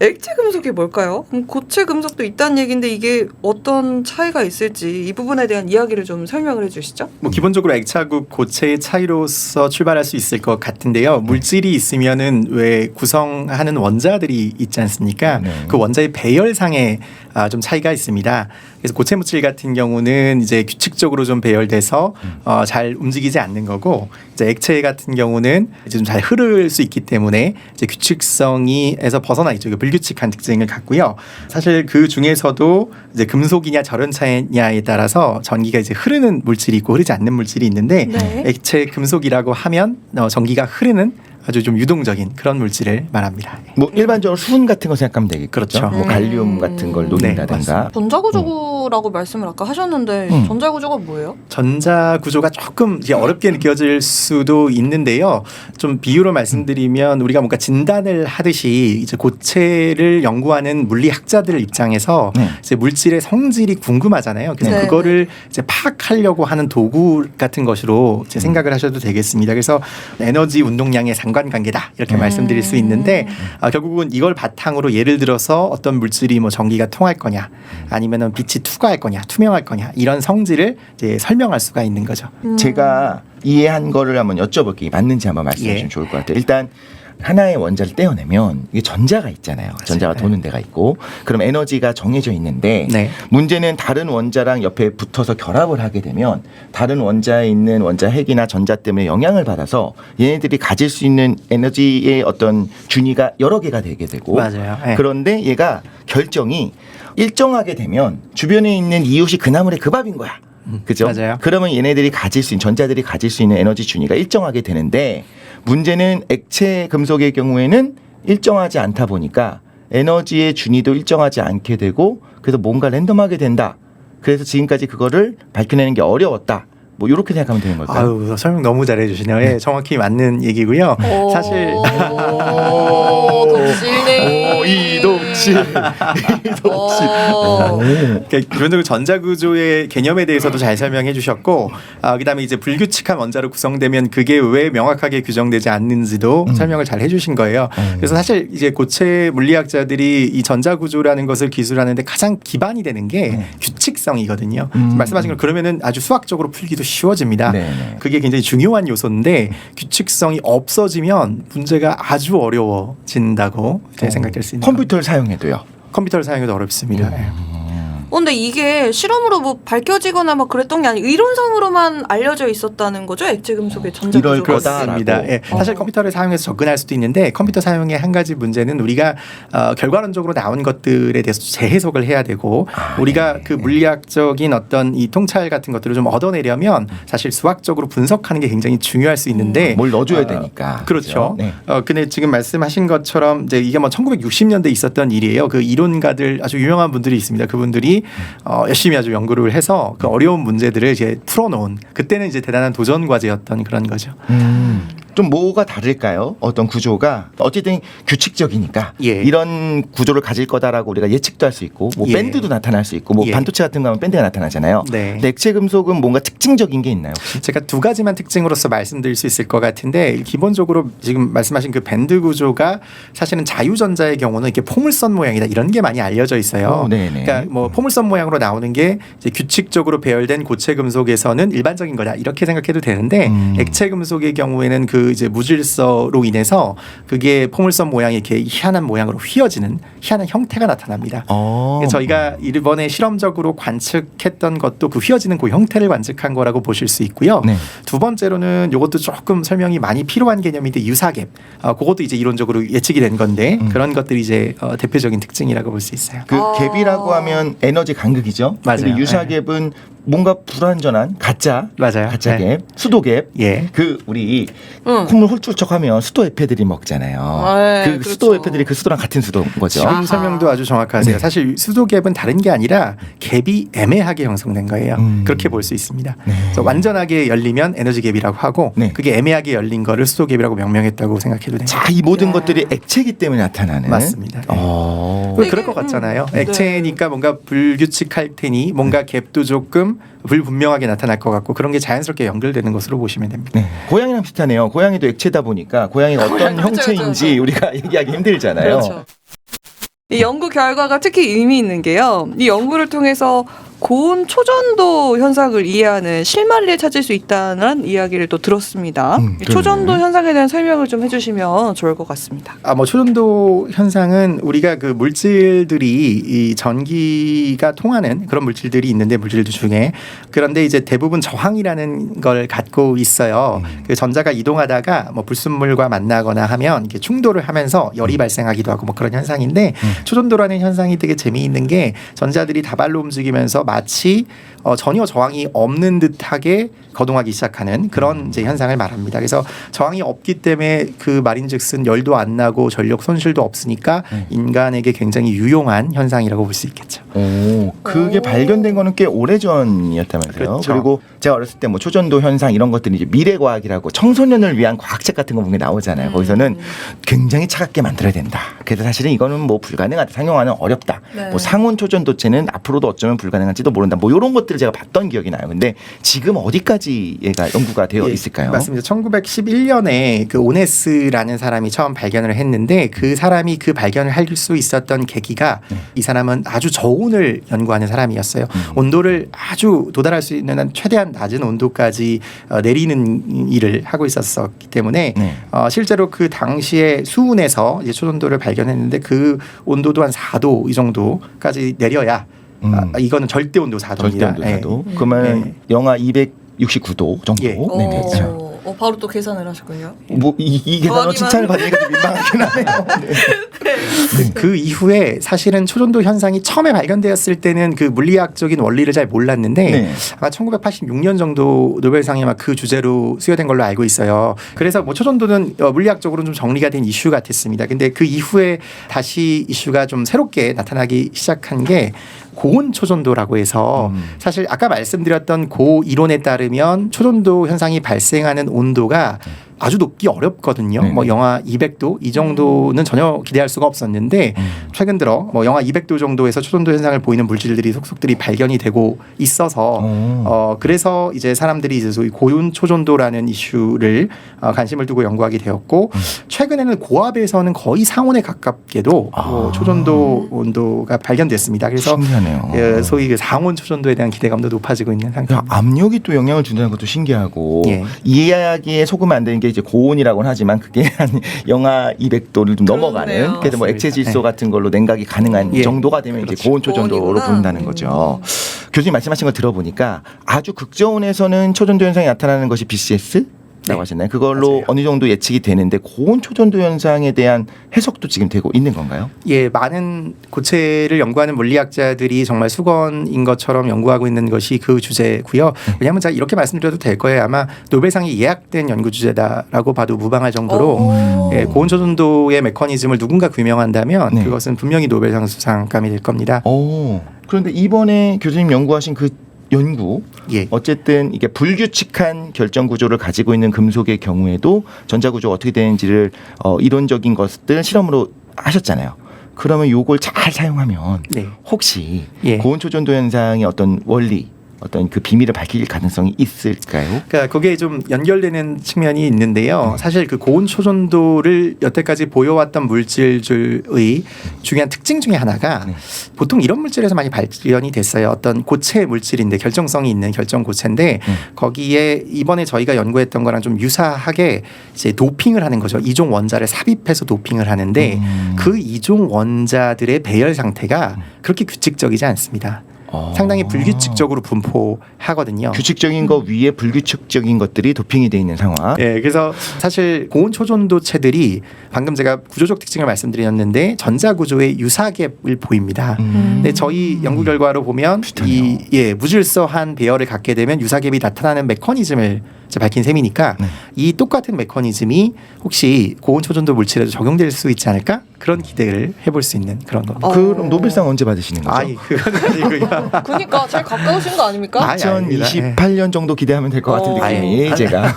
액체 금속이 뭘까요? 그럼 고체 금속도 있다는 얘기인데 이게 어떤 차이가 있을지 이 부분에 대한 이야기를 좀 설명을 해주시죠. 뭐 기본적으로 액체하고 고체의 차이로서 출발할 수 있을 것 같은데요. 물질이 있으면은 왜 구성하는 원자들이 있지 않습니까? 그 원자의 배열상에 좀 차이가 있습니다. 그래서 고체 물질 같은 경우는 이제 규칙적으로 좀 배열돼서 잘 움직이지 않는 거고, 이제 액체 같은 경우는 이제 좀 잘 흐를 수 있기 때문에 이제 규칙성이에서 벗어나 있죠. 불규칙한 특징을 갖고요. 사실 그 중에서도 이제 금속이냐 절연차냐에 따라서 전기가 이제 흐르는 물질이 있고 흐르지 않는 물질이 있는데, 네. 액체 금속이라고 하면 전기가 흐르는 아주 좀 유동적인 그런 물질을 말합니다. 뭐 일반적으로 수은 같은 거 생각하면 되겠죠. 그렇죠. 뭐 갈륨 같은 걸 녹인다든가. 전자구조라고 말씀을 아까 하셨는데 전자구조가 뭐예요? 전자 구조가 조금 이제 어렵게 느껴질 수도 있는데요. 좀 비유로 말씀드리면 우리가 뭔가 진단을 하듯이 이제 고체를 연구하는 물리학자들 입장에서 이제 물질의 성질이 궁금하잖아요. 그래서 네. 그거를 이제 파악하려고 하는 도구 같은 것으로 이제 생각을 하셔도 되겠습니다. 그래서 에너지 운동량의 상관관계다 이렇게 말씀드릴 수 있는데, 결국은 이걸 바탕으로 예를 들어서 어떤 물질이 뭐 전기가 통할 거냐, 아니면은 빛이 투과할 거냐, 투명할 거냐, 이런 성질을 이제 설명할 수가 있는 거죠. 제가 이해한 거를 한번 여쭤볼게요. 맞는지 한번 말씀해 주시면 좋을 것 같아요. 일단 하나의 원자를 떼어내면 이게 전자가 있잖아요. 전자가 도는 데가 있고, 그럼 에너지가 정해져 있는데, 네. 문제는 다른 원자랑 옆에 붙어서 결합을 하게 되면 다른 원자에 있는 원자 핵이나 전자 때문에 영향을 받아서 얘네들이 가질 수 있는 에너지의 어떤 준위가 여러 개가 되게 되고, 맞아요. 네. 그런데 얘가 결정이 일정하게 되면 주변에 있는 이웃이 그나물의 그 밥인 거야. 그죠? 맞아요. 그러면 얘네들이 가질 수 있는, 전자들이 가질 수 있는 에너지 준위가 일정하게 되는데, 문제는 액체 금속의 경우에는 일정하지 않다 보니까 에너지의 준위도 일정하지 않게 되고, 그래서 뭔가 랜덤하게 된다. 그래서 지금까지 그거를 밝혀내는 게 어려웠다. 뭐 이렇게 생각하면 되는 걸까요? 아유, 설명 너무 잘해주시네요. 예, 정확히 맞는 얘기고요. 사실 독실네. 이독실. 기본적으로 전자구조의 개념에 대해서도 잘 설명해 주셨고, 그다음에 이제 불규칙한 원자로 구성되면 그게 왜 명확하게 규정되지 않는지도 설명을 잘 해주신 거예요. 그래서 사실 이제 고체 물리학자들이 이 전자구조라는 것을 기술하는데 가장 기반이 되는 게 규칙성이거든요. 말씀하신 걸 그러면은 아주 수학적으로 풀기도 쉬워집니다. 네네. 그게 굉장히 중요한 요소인데, 규칙성이 없어지면 문제가 아주 어려워진다고 생각될 수 있는 컴퓨터를 사용해도요. 컴퓨터를 사용해도 어렵습니다. 근데 이게 실험으로 뭐 밝혀지거나 막 그랬던 게 아니고 이론상으로만 알려져 있었다는 거죠? 액체 금속의 이럴 전자구조가. 거다라고. 예, 사실 컴퓨터를 사용해서 접근할 수도 있는데, 컴퓨터 사용의 한 가지 문제는 우리가 결과론적으로 나온 것들에 대해서 재해석을 해야 되고, 우리가 그 물리학적인 어떤 이 통찰 같은 것들을 좀 얻어내려면 사실 수학적으로 분석하는 게 굉장히 중요할 수 있는데, 뭘 넣어줘야 되니까. 그렇죠. 네. 근데 지금 말씀하신 것처럼 이제 이게 뭐 1960년대 있었던 일이에요. 그 이론가들 아주 유명한 분들이 있습니다. 그분들이 열심히 아주 연구를 해서 그 어려운 문제들을 이제 풀어놓은, 그때는 이제 대단한 도전 과제였던 그런 거죠. 좀 뭐가 다를까요? 어떤 구조가 어쨌든 규칙적이니까 예. 이런 구조를 가질 거다라고 우리가 예측도 할 수 있고, 뭐 예. 밴드도 나타날 수 있고, 뭐 예. 반도체 같은 거 하면 밴드가 나타나잖아요. 네. 근데 액체 금속은 뭔가 특징적인 게 있나요? 혹시? 제가 두 가지만 특징으로서 말씀드릴 수 있을 것 같은데, 기본적으로 지금 말씀하신 그 밴드 구조가 사실은 자유전자의 경우는 이렇게 포물선 모양이다 이런 게 많이 알려져 있어요. 네네. 그러니까 뭐 포물선 모양으로 나오는 게 이제 규칙적으로 배열된 고체 금속에서는 일반적인 거다 이렇게 생각해도 되는데, 액체 금속의 경우에는 그 이제 무질서로 인해서 그게 포물선 모양이 이렇게 희한한 모양으로 휘어지는 희한한 형태가 나타납니다. 저희가 이번에 실험적으로 관측했던 것도 그 휘어지는 그 형태를 관측한 거라고 보실 수 있고요. 네. 두 번째로는 이것도 조금 설명이 많이 필요한 개념인데, 유사갭. 그것도 이제 이론적으로 예측이 된 건데, 그런 것들이 이제 대표적인 특징이라고 볼 수 있어요. 그 갭이라고 하면 에너지 간극이죠. 맞아요. 근데 유사갭은 뭔가 불완전한 가짜, 맞아요. 가짜 네. 갭, 수도갭. 예. 그 우리 콧물 훌쩍하면 수도 에페들이 먹잖아요. 네, 그 그렇죠. 수도 에페들이 그 수도랑 같은 수도인 거죠. 지금 설명도 아주 정확하세요. 네. 사실 수도갭은 다른 게 아니라 갭이 애매하게 형성된 거예요. 그렇게 볼 수 있습니다. 그래서 완전하게 열리면 에너지 갭이라고 하고, 네. 그게 애매하게 열린 거를 수도갭이라고 명명했다고 생각해도 됩니다. 자, 이 모든 것들이 액체이기 때문에 나타나는. 맞습니다. 네. 그럴 것 같잖아요. 네. 액체니까 뭔가 불규칙할 테니 뭔가 갭도 조금 불분명하게 나타날 것 같고, 그런 게 자연스럽게 연결되는 것으로 보시면 됩니다. 네. 고양이랑 비슷하네요. 고양이도 액체다 보니까 고양이가 어떤 그렇죠, 형체인지 그렇죠. 우리가 얘기하기 힘들잖아요. 그렇죠. 이 연구 결과가 특히 의미 있는 게요. 이 연구를 통해서 고온 초전도 현상을 이해하는 실마리를 찾을 수 있다는 이야기를 또 들었습니다. 이 초전도 현상에 대한 설명을 좀 해주시면 좋을 것 같습니다. 뭐 초전도 현상은 우리가 그 물질들이 이 전기가 통하는 그런 물질들이 있는데 물질들 중에 그런데 이제 대부분 저항이라는 걸 갖고 있어요. 그 전자가 이동하다가 뭐 불순물과 만나거나 하면 이렇게 충돌을 하면서 열이 발생하기도 하고 뭐 그런 현상인데 초전도라는 현상이 되게 재미있는 게 전자들이 다발로 움직이면서 마치 전혀 저항이 없는 듯하게 거동하기 시작하는 그런 이제 현상을 말합니다. 그래서 저항이 없기 때문에 그 말인즉슨 열도 안 나고 전력 손실도 없으니까 인간에게 굉장히 유용한 현상이라고 볼 수 있겠죠. 오, 그게 발견된 거는 꽤 오래 전이었다면서요. 그렇죠. 그리고 제가 어렸을 때 뭐 초전도 현상 이런 것들이 이제 미래과학이라고 청소년을 위한 과학책 같은 거 보면 나오잖아요. 거기서는 굉장히 차갑게 만들어야 된다. 그래서 사실은 이거는 뭐 불가능하다. 상용화는 어렵다. 네. 뭐 상온 초전도체는 앞으로도 어쩌면 불가능할지도 모른다. 뭐 이런 것들을 제가 봤던 기억이 나요. 근데 지금 어디까지 얘가 연구가 되어 예, 있을까요? 맞습니다. 1911년에 그 오네스라는 사람이 처음 발견을 했는데 그 사람이 그 발견을 할 수 있었던 계기가 이 사람은 아주 저온을 연구하는 사람이었어요. 온도를 아주 도달할 수 있는 한 최대한 낮은 온도까지 내리는 일을 하고 있었기 때문에 실제로 그 당시에 수온에서 이제 초전도를 발견했는데 그 온도도 한 4도 이 정도까지 내려야 이거는 절대 온도 4도입니다. 절대 온도 4도. 그러면 영하 269도 정도. 예. 네, 그렇죠. 바로 또 계산을 하셨군요. 뭐 이 계산으로 칭찬을 받으니까 좀 민망하긴 하네요. 네. 그 이후에 사실은 초전도 현상이 처음에 발견되었을 때는 그 물리학적인 원리를 잘 몰랐는데 아마 1986년 정도 노벨상이 아마 그 주제로 수여된 걸로 알고 있어요. 그래서 뭐 초전도는 물리학적으로는 좀 정리가 된 이슈 같았습니다. 근데 그 이후에 다시 이슈가 좀 새롭게 나타나기 시작한 게 고온 초전도라고 해서 사실 아까 말씀드렸던 고 이론에 따르면 초전도 현상이 발생하는 온도가 아주 높기 어렵거든요. 뭐 영하 200도 이 정도는 전혀 기대할 수가 없었는데 최근 들어 뭐 영하 200도 정도에서 초전도 현상을 보이는 물질들이 속속들이 발견이 되고 있어서 그래서 이제 사람들이 이제 소위 고온 초전도라는 이슈를 관심을 두고 연구하게 되었고 최근에는 고압에서는 거의 상온에 가깝게도 초전도 온도가 발견됐습니다. 그래서 신기하네요. 소위 그 상온 초전도에 대한 기대감도 높아지고 있는 상태입니다. 압력이 또 영향을 준다는 것도 신기하고 예. 이야기에 속으면 안 되는 게 이제 고온이라고는 하지만 그게 한 영하 200도를 좀 넘어가는 그래서 뭐 액체 질소 같은 걸로 냉각이 가능한 정도가 되면 이제 고온 초전도로 고온이구나. 부른다는 거죠. 교수님 말씀하신 걸 들어보니까 아주 극저온에서는 초전도 현상이 나타나는 것이 BCS 라고 하셨나요? 그걸로 맞아요. 어느 정도 예측이 되는데 고온 초전도 현상에 대한 해석도 지금 되고 있는 건가요? 예, 많은 고체를 연구하는 물리학자들이 정말 수건인 것처럼 연구하고 있는 것이 그 주제고요. 왜냐하면 제가 이렇게 말씀드려도 될 거예요. 아마 노벨상이 예약된 연구 주제다라고 봐도 무방할 정도로 예, 고온 초전도의 메커니즘을 누군가 규명한다면 그것은 분명히 노벨상 수상감이 될 겁니다. 그런데 이번에 교수님 연구하신 그 연구 어쨌든 이게 불규칙한 결정 구조를 가지고 있는 금속의 경우에도 전자 구조가 어떻게 되는지를 이론적인 것들 실험으로 하셨잖아요. 그러면 요걸 잘 사용하면 혹시 고온 초전도 현상의 어떤 원리 어떤 그 비밀을 밝힐 가능성이 있을까요? 그러니까 그게 좀 연결되는 측면이 있는데요. 사실 그 고온 초전도를 여태까지 보여왔던 물질들의 중요한 특징 중에 하나가 보통 이런 물질에서 많이 발견이 됐어요. 어떤 고체 물질인데 결정성이 있는 결정 고체인데 거기에 이번에 저희가 연구했던 거랑 좀 유사하게 이제 도핑을 하는 거죠. 이종 원자를 삽입해서 도핑을 하는데 그 이종 원자들의 배열 상태가 그렇게 규칙적이지 않습니다. 상당히 불규칙적으로 분포하거든요. 규칙적인 것 위에 불규칙적인 것들이 도핑이 돼 있는 상황. 네, 그래서 사실 고온 초전도체들이 방금 제가 구조적 특징을 말씀드렸는데 전자 구조의 유사갭을 보입니다. 근데 저희 연구 결과로 보면 이 무질서한 배열을 갖게 되면 유사갭이 나타나는 메커니즘을 밝힌 셈이니까 이 똑같은 메커니즘이 혹시 고온 초전도 물질에도 적용될 수 있지 않을까? 그런 기대를 해볼 수 있는 그런 겁니다. 그럼 노벨상 언제 받으시는 거죠? 아니 그건 아니고요. 그러니까 제일 가까우신 거 아닙니까? 2028년 정도 기대하면 될 것 같은 느낌이 제가.